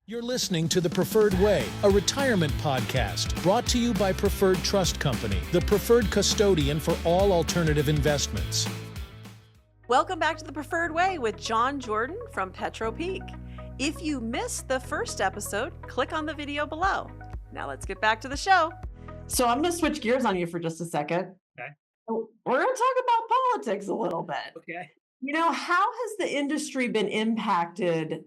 You're listening to The Preferred Way, a retirement podcast brought to you by Preferred Trust Company, the preferred custodian for all alternative investments. Welcome back to The Preferred Way with John Jordan from PetroPeak. If you missed the first episode, click on the video below. Now let's get back to the show. So I'm going to switch gears on you for just a second. Okay. We're going to talk about politics a little bit. Okay. You know, how has the industry been impacted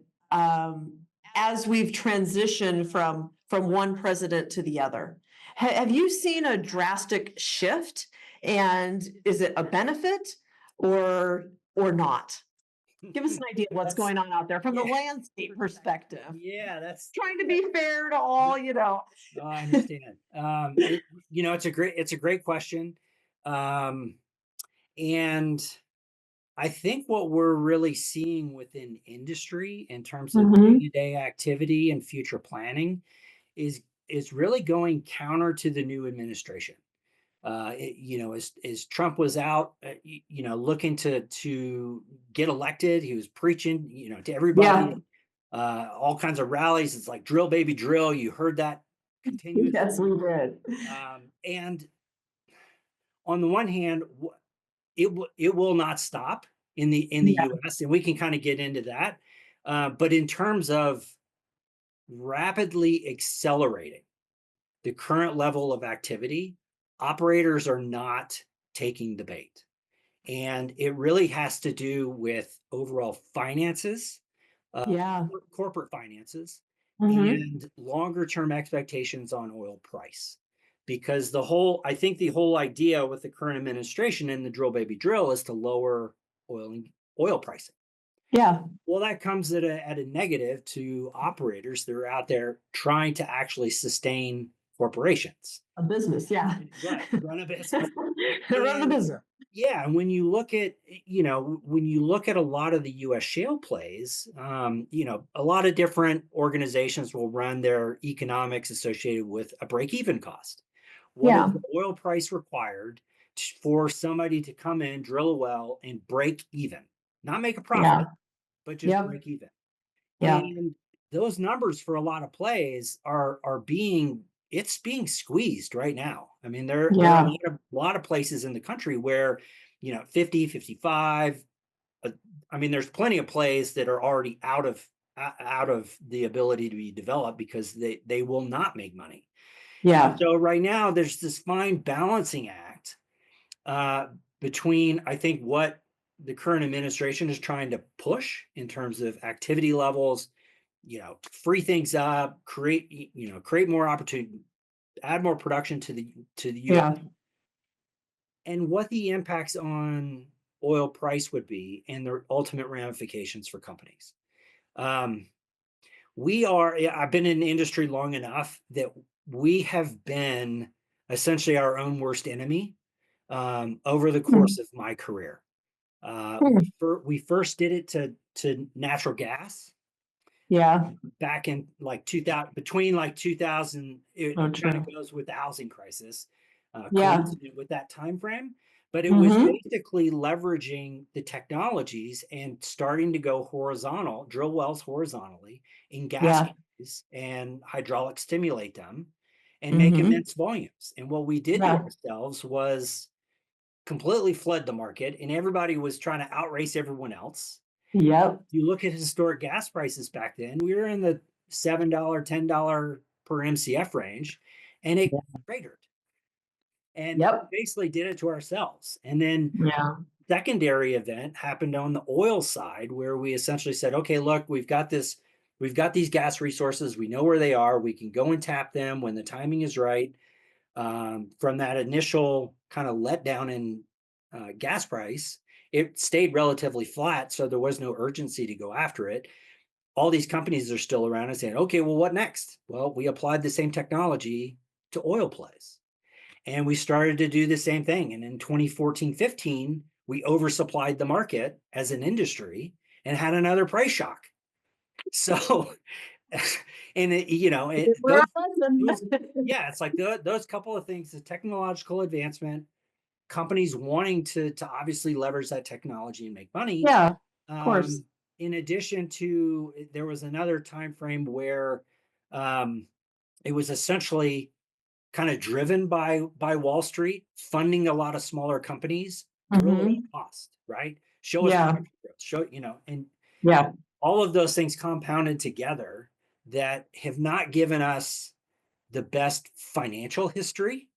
as we've transitioned from one president to the other? Have you seen a drastic shift? And is it a benefit or not? Give us an idea of what's going on out there from the landscape perspective. Yeah, that's Trying to be fair to all, you know. Oh, I understand. It's a great question. And I think what we're really seeing within industry in terms of day-to-day activity and future planning is really going counter to the new administration. As Trump was out, looking to get elected, he was preaching, to everybody, all kinds of rallies. It's like drill, baby, drill. You heard that continuously. Yes, we did. And on the one hand, it will not stop in the U.S., and we can kind of get into that. But in terms of rapidly accelerating the current level of activity, operators are not taking the bait. And it really has to do with overall finances, corporate finances, and longer term expectations on oil price. Because I think the whole idea with the current administration and the drill baby drill is to lower oil pricing. Yeah. Well, that comes at a negative to operators that are out there trying to actually sustain corporations. A business, yeah. Right, run a business. Run the business. Yeah, and when you look at a lot of the U.S. shale plays, a lot of different organizations will run their economics associated with a break-even cost. What is the oil price required for somebody to come in, drill a well, and break even? Not make a profit, but just break even. Yeah. And those numbers for a lot of plays are being squeezed right now. I mean, there are a lot of places in the country where, 50, 55. I mean, there's plenty of plays that are already out of the ability to be developed because they will not make money. Yeah. So right now there's this fine balancing act between, I think, what the current administration is trying to push in terms of activity levels, free things up, create more opportunity, add more production to the U.S. And what the impacts on oil price would be and the ultimate ramifications for companies. I've been in the industry long enough that we have been essentially our own worst enemy over the course of my career. We first did it to natural gas. Yeah. Back in like 2000, between like 2000, it kind of goes with the housing crisis, coincident with that time frame. But it was basically leveraging the technologies and starting to go horizontal, drill wells horizontally in gas caves and hydraulic stimulate them and make immense volumes. And what we did to ourselves was completely flood the market, and everybody was trying to outrace everyone else. Yep. You look at historic gas prices back then, we were in the $7, $10 per MCF range, and it cratered. And basically did it to ourselves. And then secondary event happened on the oil side, where we essentially said, okay, look, we've got these gas resources. We know where they are. We can go and tap them when the timing is right. From that initial kind of letdown in gas price, it stayed relatively flat. So there was no urgency to go after it. All these companies are still around and saying, okay, well, what next? Well, we applied the same technology to oil plays. And we started to do the same thing. And in 2014, 15, we oversupplied the market as an industry and had another price shock. So, and it's like those couple of things, the technological advancement, companies wanting to obviously leverage that technology and make money. Yeah, of course. in addition to, there was another time frame where it was essentially kind of driven by Wall Street, funding a lot of smaller companies, drill at all cost, right? Show us production growth, show, and all of those things compounded together that have not given us the best financial history.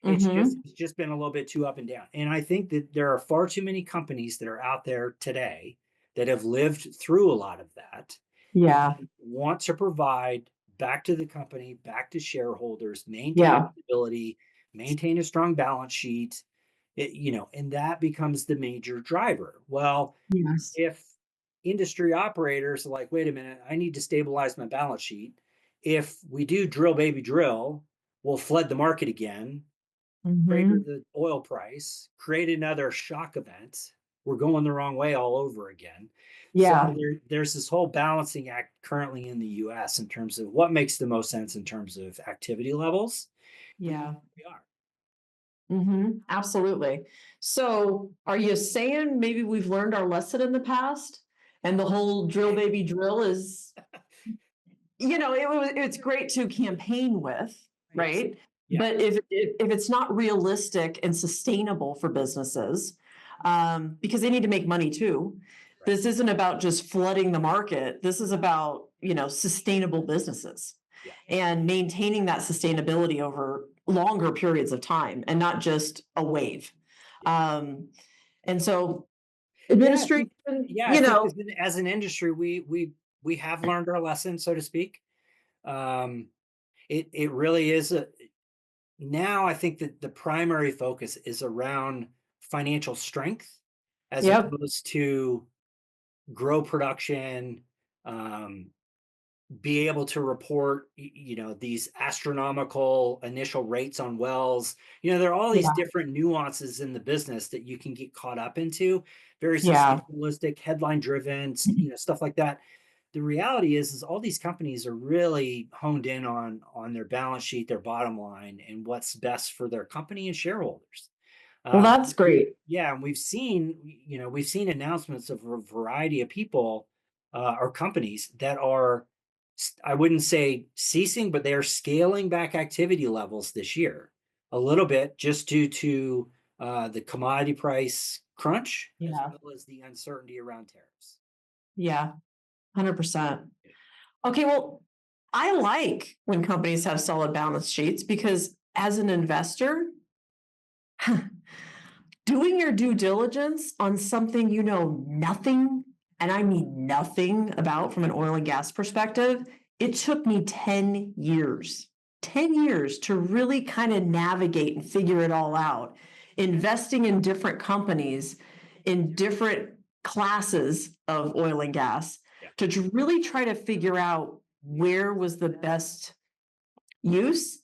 It's just been a little bit too up and down. And I think that there are far too many companies that are out there today that have lived through a lot of that. And want to provide back to the company, back to shareholders, maintain stability, maintain a strong balance sheet, and that becomes the major driver. Well, if industry operators are like, wait a minute, I need to stabilize my balance sheet. If we do drill, baby, drill, we'll flood the market again, crater the oil price, create another shock event. We're going the wrong way all over again. So there's this whole balancing act currently in the US in terms of what makes the most sense in terms of activity levels. We are. Absolutely. So are you saying maybe we've learned our lesson in the past and the whole drill baby drill is, it's great to campaign with, right? But if it's not realistic and sustainable for businesses, because they need to make money too. This isn't about just flooding the market. This is about, sustainable businesses and maintaining that sustainability over longer periods of time and not just a wave. And so administration, as an industry, we have learned our lesson, so to speak. It really is now I think that the primary focus is around financial strength as opposed to grow production, be able to report, these astronomical initial rates on wells. There are all these different nuances in the business that you can get caught up into, very sensationalistic, headline driven, stuff like that. The reality is all these companies are really honed in on their balance sheet, their bottom line, and what's best for their company and shareholders. Well, that's great. Yeah, and we've seen announcements of a variety of people or companies that are, I wouldn't say ceasing, but they are scaling back activity levels this year a little bit just due to the commodity price crunch as well as the uncertainty around tariffs. 100%. Okay, well, I like when companies have solid balance sheets because as an investor, doing your due diligence on something you know nothing, and I mean nothing about from an oil and gas perspective, it took me 10 years to really kind of navigate and figure it all out. Investing in different companies in different classes of oil and gas to really try to figure out where was the best use,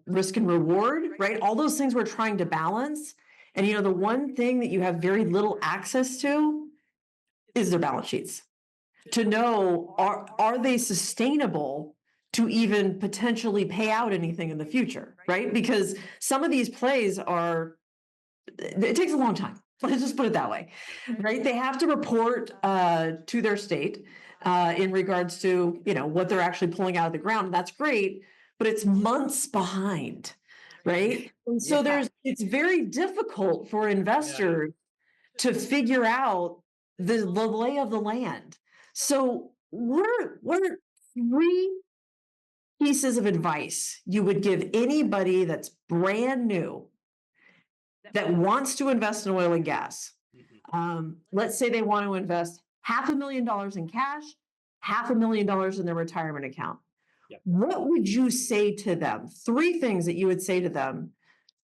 risk and reward, right? All those things we're trying to balance. And the one thing that you have very little access to is their balance sheets. To know, are they sustainable to even potentially pay out anything in the future, right? Because some of these plays it takes a long time. Let's just put it that way, right? They have to report to their state in regards to, what they're actually pulling out of the ground. That's great, but it's months behind, right? And so it's very difficult for investors to figure out the lay of the land. So what are three pieces of advice you would give anybody that's brand new that wants to invest in oil and gas? Let's say they want to invest $500,000 in cash, $500,000 in their retirement account. What would you say to them? Three things that you would say to them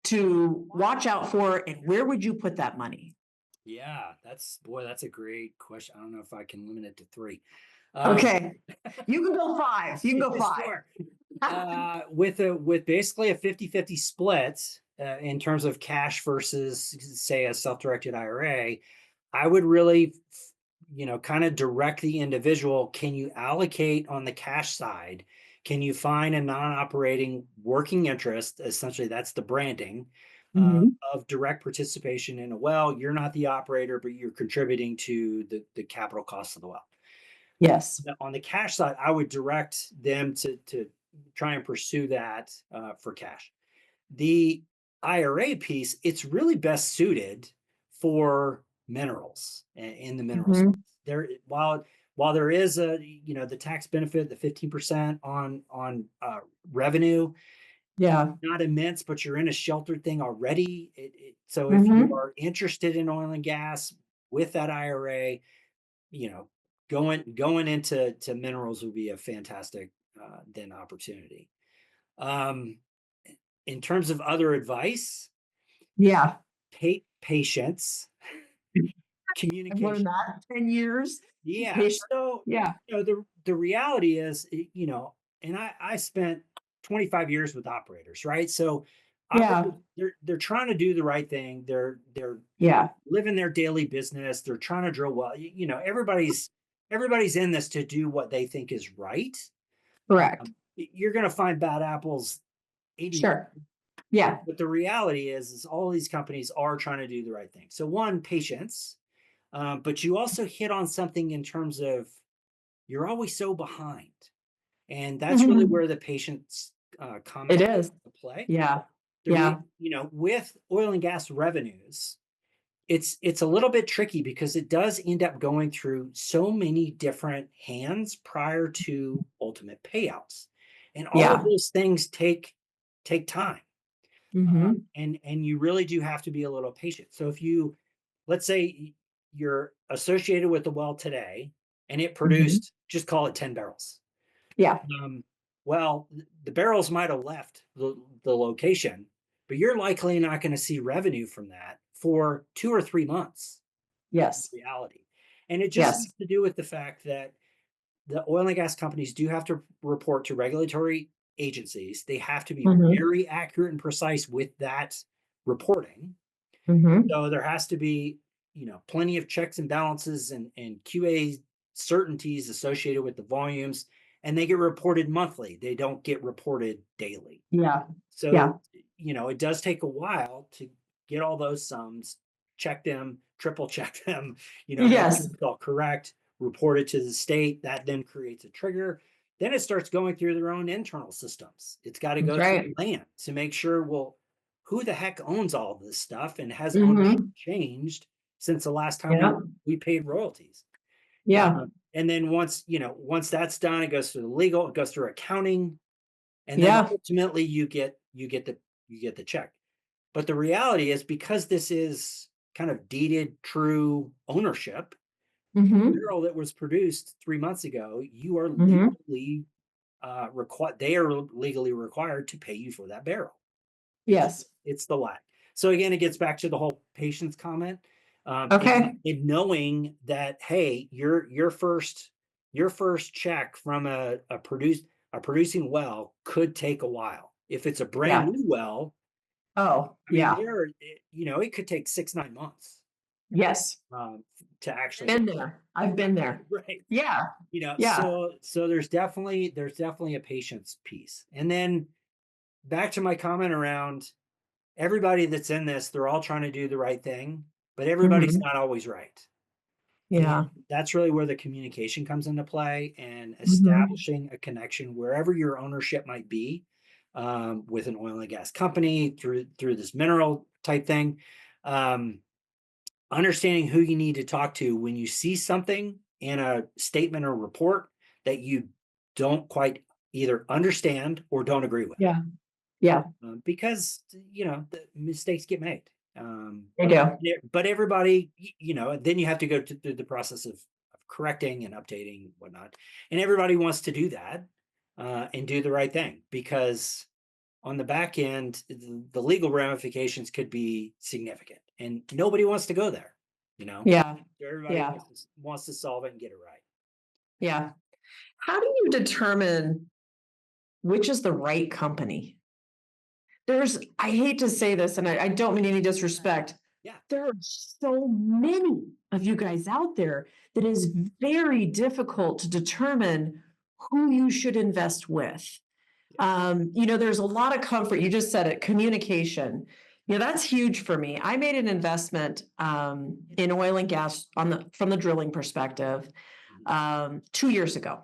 to watch out for, and where would you put that money? Yeah, that's a great question. I don't know if I can limit it to three. Okay, you can go five. You can go five. Sure. With basically a 50-50 split in terms of cash versus, say, a self-directed IRA, I would really, kind of direct the individual. Can you allocate on the cash side? Can you find a non-operating working interest? Essentially, that's the branding of direct participation in a well. You're not the operator, but you're contributing to the capital costs of the well. Yes. On the cash side, I would direct them to try and pursue that for cash. The IRA piece, it's really best suited for minerals in the minerals. There, while there is the tax benefit, the 15% on revenue, not immense, but you're in a sheltered thing already. So if you are interested in oil and gas with that IRA, going into minerals would be a fantastic then opportunity. In terms of other advice, patience, communication. I've learned that 10 years. Yeah. Patient. So the reality is, and I spent 25 years with operators, right? So they're trying to do the right thing. They're living their daily business. They're trying to drill well. Everybody's in this to do what they think is right. Correct. You're going to find bad apples 80. Sure. Yeah. But the reality is all these companies are trying to do the right thing. So one, patience. But you also hit on something in terms of you're always so behind. And that's really where the patience comment is to play. Yeah. With oil and gas revenues, it's a little bit tricky because it does end up going through so many different hands prior to ultimate payouts. And all of those things take time. And you really do have to be a little patient. So if let's say you're associated with the well today and it produced, just call it 10 barrels. Well, the barrels might have left the location, but you're likely not going to see revenue from that for 2 or 3 months. Yes. Reality. And it just has to do with the fact that the oil and gas companies do have to report to regulatory agencies. They have to be very accurate and precise with that reporting. So there has to be, plenty of checks and balances and QA certainties associated with the volumes, and they get reported monthly. They don't get reported daily. So, it does take a while to get all those sums, check them, triple check them, make sure it's all correct, report it to the state. That then creates a trigger. Then it starts going through their own internal systems. It's got to go through land to make sure, who the heck owns all this stuff and has ownership changed since the last time we paid royalties. And then once that's done, it goes through the legal, it goes through accounting, and then ultimately you get the check. But the reality is, because this is kind of deeded true ownership, the barrel that was produced 3 months ago, you are legally required. They are legally required to pay you for that barrel. It's the lag. So again, it gets back to the whole patience comment. In knowing that, hey, your first check from a producing well could take a while. If it's a brand new well, it could take 6-9 months. To actually I've been there. Right. So there's definitely a patience piece. And then back to my comment around everybody that's in this, they're all trying to do the right thing, but everybody's not always right. And that's really where the communication comes into play, and establishing a connection wherever your ownership might be, with an oil and gas company through this mineral type thing. Understanding who you need to talk to when you see something in a statement or report that you don't quite either understand or don't agree with. Because the mistakes get made. They do. But everybody, then you have to go through the process of correcting and updating and whatnot. And everybody wants to do that and do the right thing, because on the back end, the legal ramifications could be significant, and nobody wants to go there. Everybody wants to solve it and get it right. How do you determine which is the right company? I hate to say this, and I don't mean any disrespect. There are so many of you guys out there that is very difficult to determine who you should invest with. There's a lot of comfort. You just said it, communication. Yeah, that's huge for me. I made an investment in oil and gas from the drilling perspective 2 years ago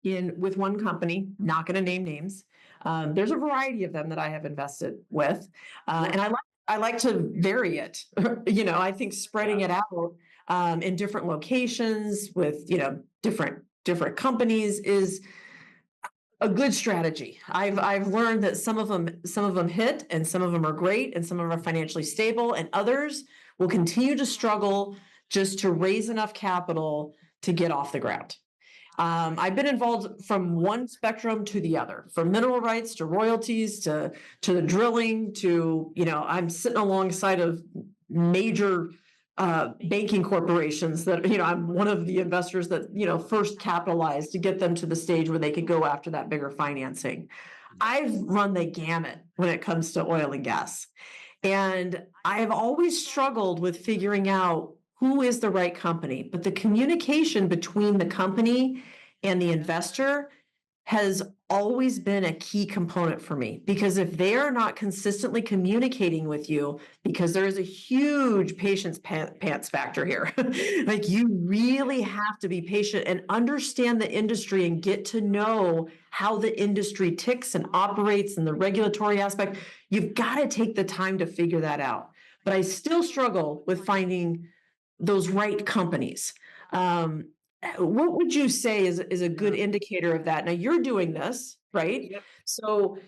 Okay. with one company, not going to name names. There's a variety of them that I have invested with, and I like to vary it. I think spreading it out in different locations with different companies is a good strategy. I've learned that some of them hit, and some of them are great, and some of them are financially stable, and others will continue to struggle just to raise enough capital to get off the ground. I've been involved from one spectrum to the other, from mineral rights to royalties to the drilling to, I'm sitting alongside of major banking corporations that, I'm one of the investors that, first capitalized to get them to the stage where they could go after that bigger financing. I've run the gamut when it comes to oil and gas. And I've always struggled with figuring out who is the right company, but the communication between the company and the investor has always been a key component for me, because if they are not consistently communicating with you, because there is a huge patience pants factor here, like you really have to be patient and understand the industry and get to know how the industry ticks and operates and the regulatory aspect. You've got to take the time to figure that out. But I still struggle with finding those right companies. What would you say is a good indicator of that? Now you're doing this, right? Yep. So,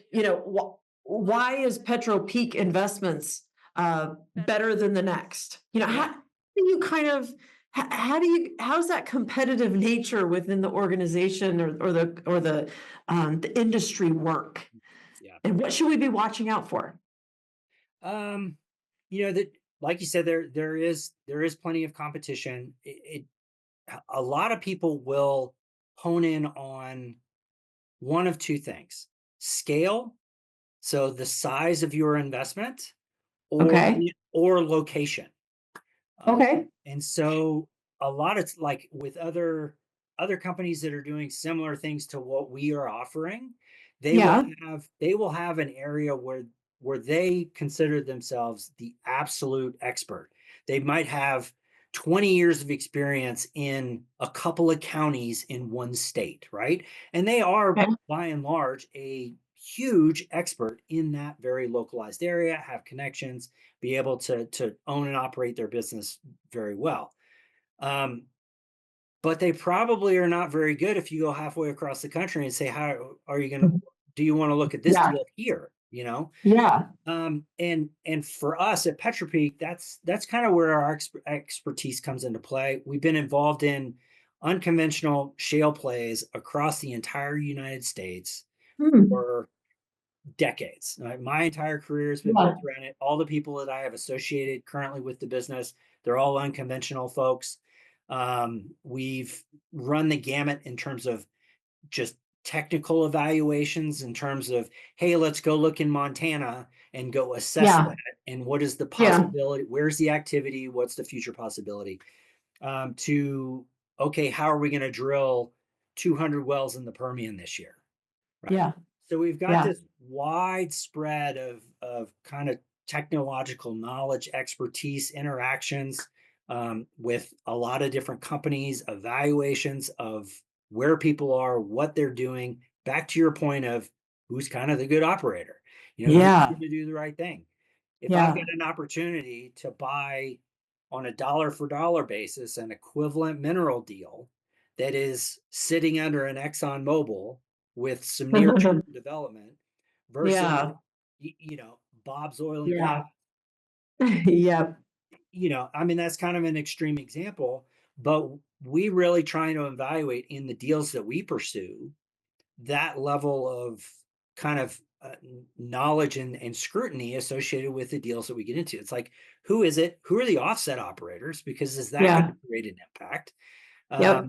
why is PetroPeak Investments better than the next? How do you kind of how's that competitive nature within the organization or the industry work? Yeah. And what should we be watching out for? That, like you said, there is plenty of competition. A lot of people will hone in on one of two things: scale, so the size of your investment, Okay. or location. Okay. And so a lot of, like, with other companies that are doing similar things to what we are offering, Yeah. they will have an area where they consider themselves the absolute expert. They might have 20 years of experience in a couple of counties in one state, right? And they are, Okay. by and large, a huge expert in that very localized area, have connections, be able to own and operate their business very well. Um, but they probably are not very good if you go halfway across the country and say, how are you going to, do you want to look at this Yeah. deal here? Yeah. And for us at PetroPeak, that's kind of where our expertise comes into play. We've been involved in unconventional shale plays across the entire United States Hmm. for decades. My entire career has been Yeah. built around it. All the people that I have associated currently with the business, they're all unconventional folks. We've run the gamut in terms of just technical evaluations, in terms of, hey, let's go look in Montana and go assess Yeah. that. And what is the Yeah. possibility? Where's the activity? What's the future possibility? To, okay, how are we going to drill 200 wells in the Permian this year? Right. Yeah. So we've got Yeah. this wide spread of kind of technological knowledge, expertise, interactions with a lot of different companies, evaluations of where people are, what they're doing. Back to your point of who's kind of the good operator, who's Yeah. going to do the right thing. If I've Yeah. got an opportunity to buy on a dollar for dollar basis an equivalent mineral deal that is sitting under an Exxon Mobil with some near-term development versus, Yeah. Bob's Oil and Gas. Yeah. Yep. I mean, that's kind of an extreme example, but we really try to evaluate in the deals that we pursue that level of kind of knowledge and scrutiny associated with the deals that we get into. It's like, who is it? Who are the offset operators? Because is that going Yeah. to create an impact? Yep.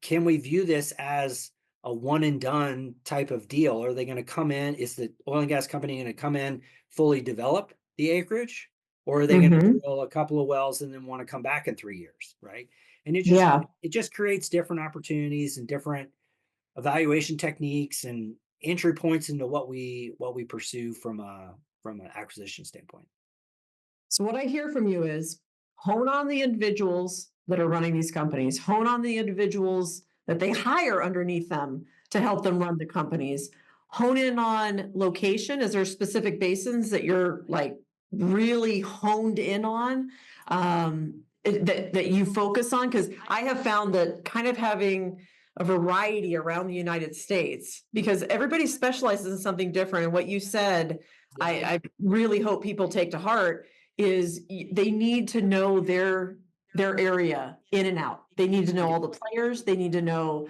Can we view this as a one and done type of deal? Are they going to come in? Is the oil and gas company going to come in, fully develop the acreage, or are they going to Mm-hmm. drill a couple of wells and then want to come back in 3 years, right? And Yeah. it just creates different opportunities and different evaluation techniques and entry points into what we pursue from from an acquisition standpoint. So what I hear from you is hone on the individuals that are running these companies, hone on the individuals that they hire underneath them to help them run the companies, hone in on location. Is there specific basins that you're like really honed in on, that you focus on? Because I have found that kind of having a variety around the United States, because everybody specializes in something different. And what you said, I really hope people take to heart is they need to know their area in and out. They need to know all the players. They need to know,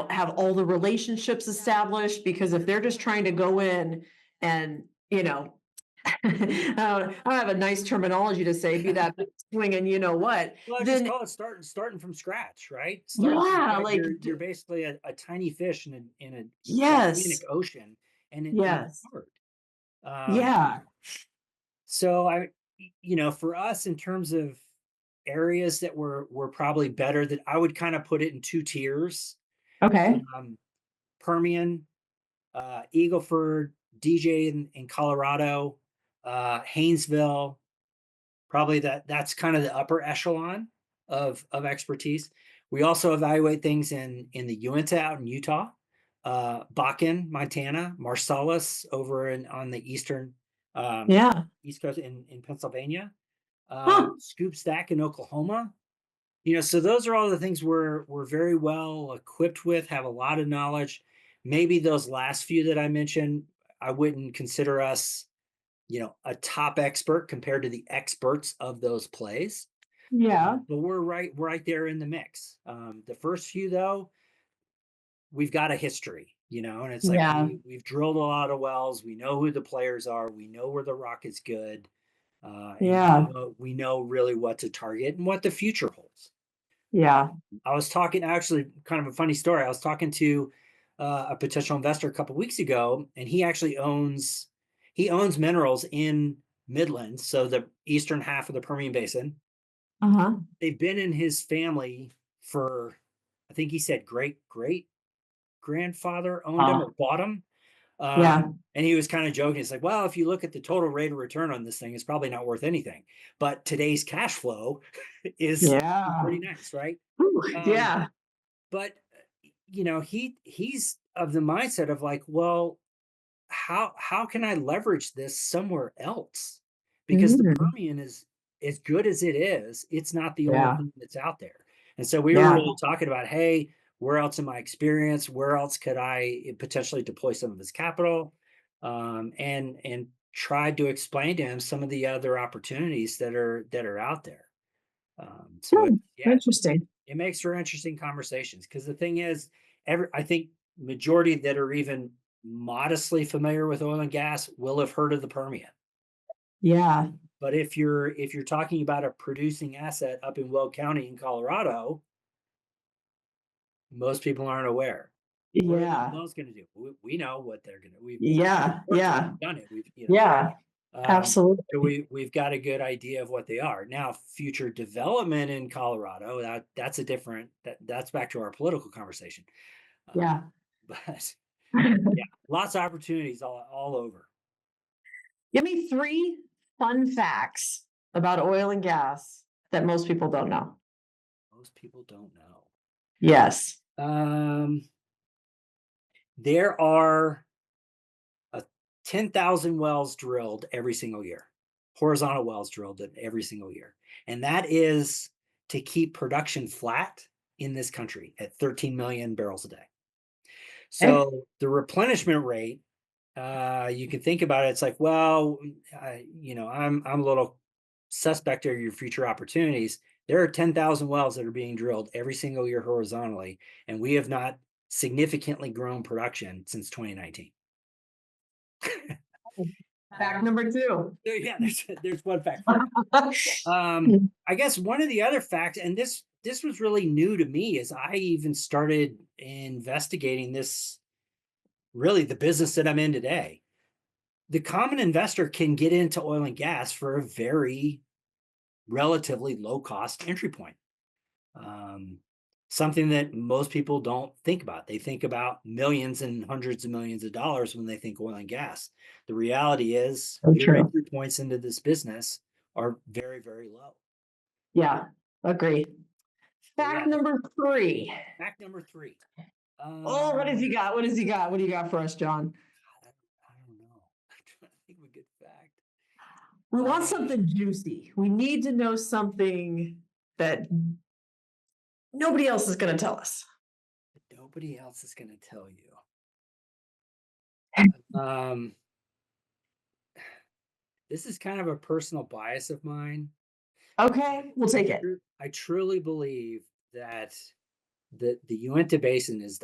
have all the relationships established, because if they're just trying to go in and, I don't have a nice terminology to say, be that swing and you know what, Well, then just call it starting from scratch, right? yeah, like you're basically a tiny fish in a yes, gigantic ocean, and it's yes, hard. yeah, So for us, in terms of areas that were probably better, that I would kind of put it in two tiers. okay, Permian, Eagle Ford, DJ in Colorado, Haynesville, probably that's kind of the upper echelon of expertise. We also evaluate things in the Uinta out in Utah, Bakken, Montana, Marcellus over on the eastern yeah, East Coast in Pennsylvania, huh, Scoop Stack in Oklahoma. So those are all the things we're very well equipped with, have a lot of knowledge. Maybe those last few that I mentioned, I wouldn't consider us, a top expert compared to the experts of those plays. yeah, But we're right there in the mix. The first few, though, we've got a history, and it's like yeah, we've drilled a lot of wells. We know who the players are. We know where the rock is good. And yeah, we know really what to target and what the future holds. yeah, I was talking, actually, kind of a funny story. I was talking to a potential investor a couple of weeks ago, and he actually owns minerals in Midland, so the eastern half of the Permian Basin. uh-huh, They've been in his family for, I think he said great grandfather owned them or bought them. yeah, And he was kind of joking. It's like, well, if you look at the total rate of return on this thing, it's probably not worth anything. But today's cash flow is yeah, pretty nice, right? Ooh, Um, yeah, but he's of the mindset of like, well, how can I leverage this somewhere else? Because the mm, Permian is as good as it is, it's not the only yeah, thing that's out there. And so we were yeah, really talking about, hey, where else in my experience, where else could I potentially deploy some of his capital? And tried to explain to him some of the other opportunities that are out there. So Hmm, yeah, interesting, it makes for interesting conversations, because the thing is, I think majority that are even modestly familiar with oil and gas will have heard of the Permian. yeah, But if you're talking about a producing asset up in Will County in Colorado, most people aren't aware. What are those yeah, wells going to do? We know what they're going to. We've yeah, worked it, yeah, we've done it. yeah, absolutely, So we've got a good idea of what they are. Now, future development in Colorado, that's a different, that's back to our political conversation. yeah. But yeah, lots of opportunities all over. Give me 3 fun facts about oil and gas that most people don't know. Most people don't know. Yes. There are 10,000 wells drilled every single year, horizontal wells drilled every single year. And that is to keep production flat in this country at 13 million barrels a day. Okay. So the replenishment rate, you can think about it. It's like, well, I'm a little suspect of your future opportunities. There are 10,000 wells that are being drilled every single year horizontally, and we have not significantly grown production since 2019. Fact number 2. Yeah, there's one fact for you. I guess one of the other facts, and this was really new to me, as I even started investigating this, really the business that I'm in today. The common investor can get into oil and gas for a very relatively low cost entry point. something that most people don't think about. They think about millions and hundreds of millions of dollars when they think oil and gas. The reality is your entry points into this business are very, very low. Yeah, agree. Fact number 3. Fact number 3. Oh, what has he got? What has he got? What do you got for us, John? I don't know. I'm trying to think of a good fact. We want something juicy. We need to know something that nobody else is going to tell us. Nobody else is going to tell you. This is kind of a personal bias of mine. Okay, we'll take it. I truly believe that the Uinta Basin is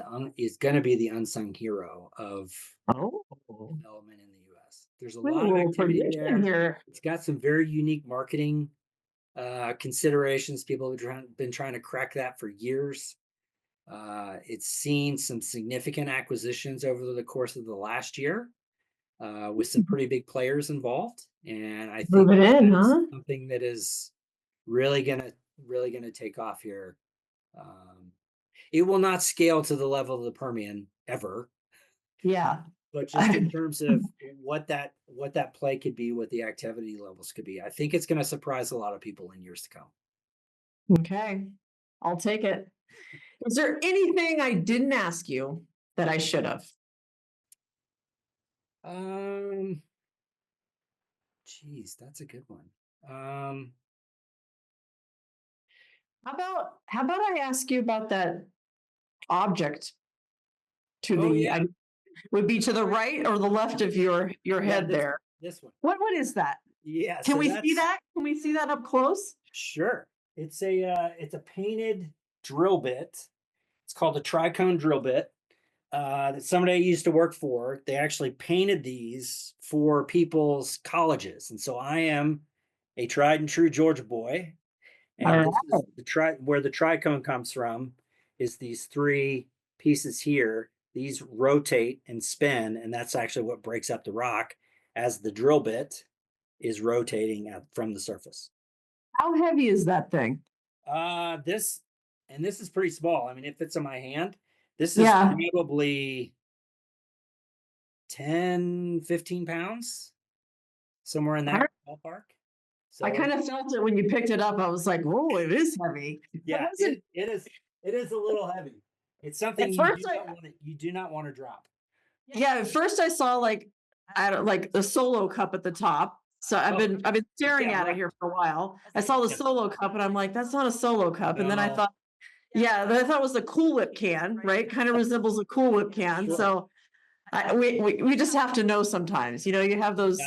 going to be the unsung hero of development in the U.S. There's a lot of activity there. It's got some very unique marketing considerations. People have been trying to crack that for years. It's seen some significant acquisitions over the course of the last year, with some pretty big players involved. And I think something that is really gonna take off here. It will not scale to the level of the Permian ever. Yeah. But just in terms of what that play could be, what the activity levels could be, I think it's going to surprise a lot of people in years to come. Okay, I'll take it. Is there anything I didn't ask you that I should have? Geez, that's a good one. How about I ask you about that object would be to the right or the left of your head there? This one. What is that? Yeah. Can we see that? Can we see that up close? Sure. It's a painted drill bit. It's called a tricone drill bit. That somebody I used to work for. They actually painted these for people's colleges, and so I am a tried and true Georgia boy. And this is where the tricone comes from is these 3 pieces here. These rotate and spin, and that's actually what breaks up the rock as the drill bit is rotating from the surface. How heavy is that thing? This is pretty small. I mean, it fits in my hand. This is probably 10, 15 pounds, somewhere in that ballpark. So, I kind of felt it when you picked it up. I was like, "Whoa, it is heavy." Yeah, it is a little heavy. It's something you do not want to drop. Yeah, at first I saw like the solo cup at the top. So I've been staring at it here for a while. I saw the solo cup and I'm like, that's not a solo cup. And then I thought, I thought it was a Cool Whip can, right? Kind of resembles a Cool Whip can. Sure. So we just have to know sometimes. You know, you have those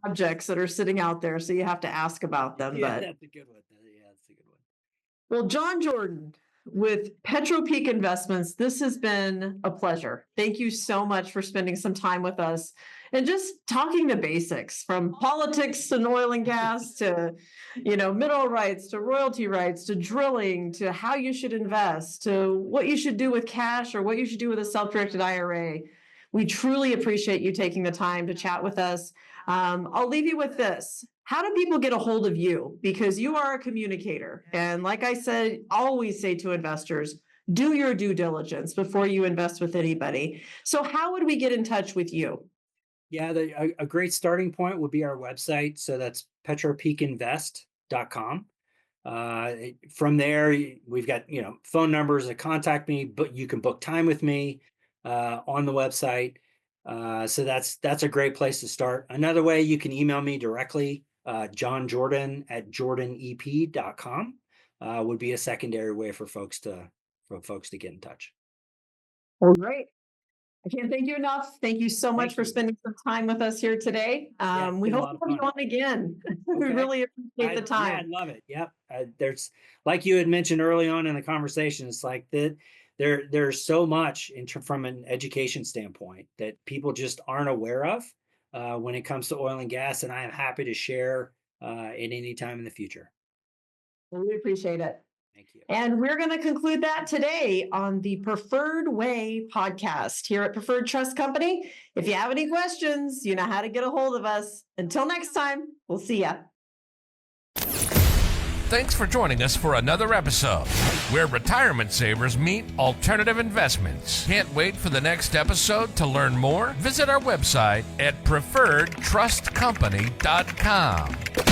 objects that are sitting out there, so you have to ask about them. Yeah, that's a good one. Yeah, that's a good one. Well, John Jordan with PetroPeak Investments, this has been a pleasure. Thank you so much for spending some time with us and just talking the basics, from politics and oil and gas to, mineral rights to royalty rights to drilling to how you should invest to what you should do with cash or what you should do with a self-directed IRA. We truly appreciate you taking the time to chat with us. I'll leave you with this. How do people get a hold of you? Because you are a communicator. And like I said, always say to investors, do your due diligence before you invest with anybody. So how would we get in touch with you? Yeah, a great starting point would be our website. So that's petropeakinvest.com. From there, we've got, phone numbers that contact me, but you can book time with me on the website. So that's a great place to start. Another way, you can email me directly, johnjordan@jordanep.com would be a secondary way for folks to get in touch. Well, great. I can't thank you enough. Thank you so much for spending some time with us here today. We hope to have you on again. We really appreciate the time. Yeah, I love it. Yep. There's, like you had mentioned early on in the conversation, it's like that there's so much from an education standpoint that people just aren't aware of when it comes to oil and gas, and I am happy to share at any time in the future. Well, we appreciate it. Thank you. And we're going to conclude that today on the Preferred Way podcast here at Preferred Trust Company. If you have any questions, you know how to get a hold of us. Until next time, we'll see ya. Thanks for joining us for another episode where retirement savers meet alternative investments. Can't wait for the next episode to learn more? Visit our website at preferredtrustcompany.com.